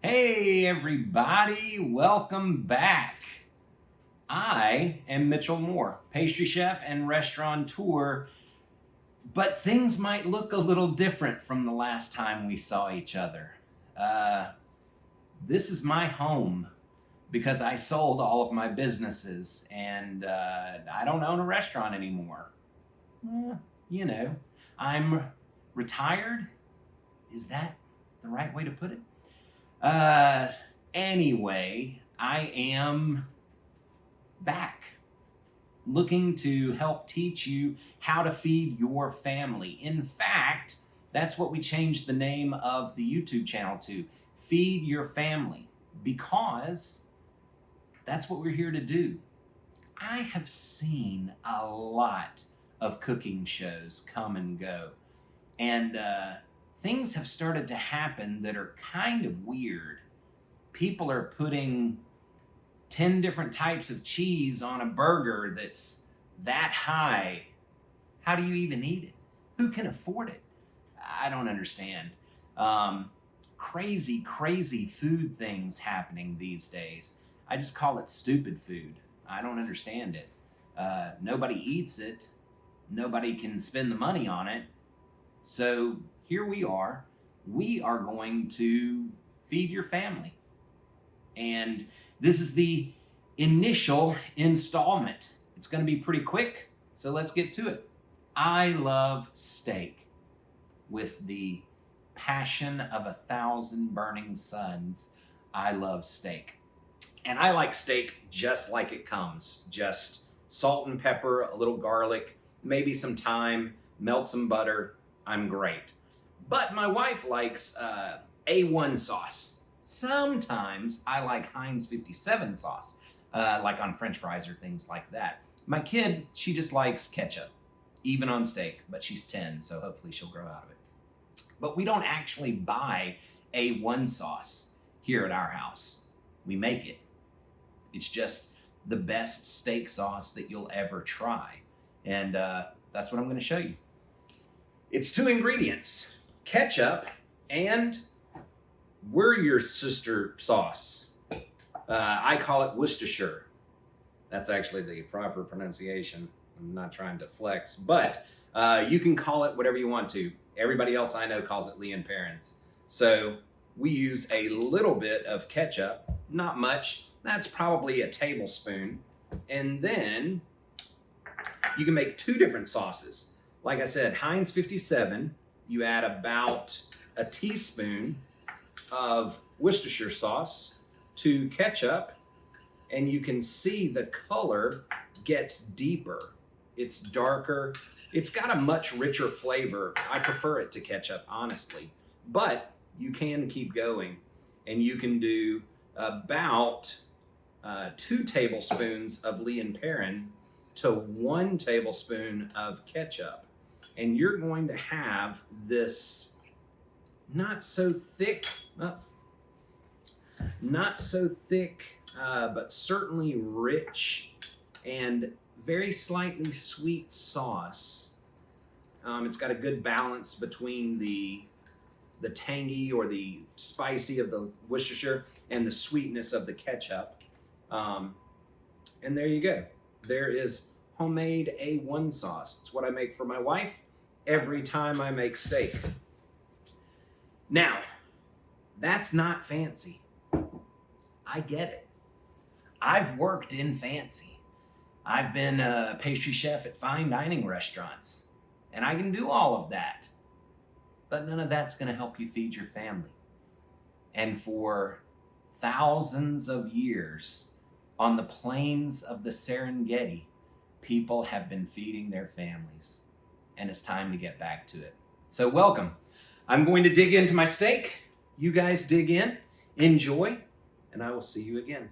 Hey everybody, welcome back. I am Mitchell Moore, pastry chef and restaurateur, but things might look a little different from the last time we saw each other. This is my home because I sold all of my businesses and I don't own a restaurant anymore. Uh, you know, I'm retired. Is that the right way to put it? Uh, anyway, I am back looking to help teach you how to feed your family. In fact, that's what we changed the name of the YouTube channel to, Feed Your Family, because that's what we're here to do. I have seen a lot of cooking shows come and go, and things have started to happen that are kind of weird. People are putting 10 different types of cheese on a burger that's that high. How do you even eat it? Who can afford it? I don't understand. Crazy food things happening these days. I just call it stupid food. I don't understand it. Nobody eats it. Nobody can spend the money on it. So here we are. We are going to feed your family. And this is the initial installment. It's going to be pretty quick, so let's get to it. I love steak with the passion of 1,000 burning suns. I love steak. And I like steak just like it comes. Just salt and pepper, a little garlic, maybe some thyme, melt some butter. I'm great. But my wife likes A1 sauce. Sometimes I like Heinz 57 sauce, like on French fries or things like that. My kid, she just likes ketchup, even on steak, but she's 10, so hopefully she'll grow out of it. But we don't actually buy A1 sauce here at our house. We make it. It's just the best steak sauce that you'll ever try. And that's what I'm going to show you. It's 2 ingredients, ketchup and Worcestershire sauce. I call it Worcestershire. That's actually the proper pronunciation. I'm not trying to flex, but you can call it whatever you want to. Everybody else I know calls it Lee and Perrins. So we use a little bit of ketchup, not much. That's probably a tablespoon. And then you can make 2 different sauces. Like I said, Heinz 57, you add about a teaspoon of Worcestershire sauce to ketchup, and you can see the color gets deeper. It's darker. It's got a much richer flavor. I prefer it to ketchup, honestly. But you can keep going, and you can do about 2 tablespoons of Lee and Perrin to 1 tablespoon of ketchup. And you're going to have this not so thick, but certainly rich and very slightly sweet sauce. It's got a good balance between the tangy or the spicy of the Worcestershire and the sweetness of the ketchup. And there you go. There is homemade A1 sauce. It's what I make for my wife every time I make steak. Now, that's not fancy. I get it. I've worked in fancy. I've been a pastry chef at fine dining restaurants, and I can do all of that. But none of that's going to help you feed your family. And for thousands of years, on the plains of the Serengeti, people have been feeding their families, and it's time to get back to it. So welcome. I'm going to dig into my steak. You guys dig in, enjoy, and I will see you again.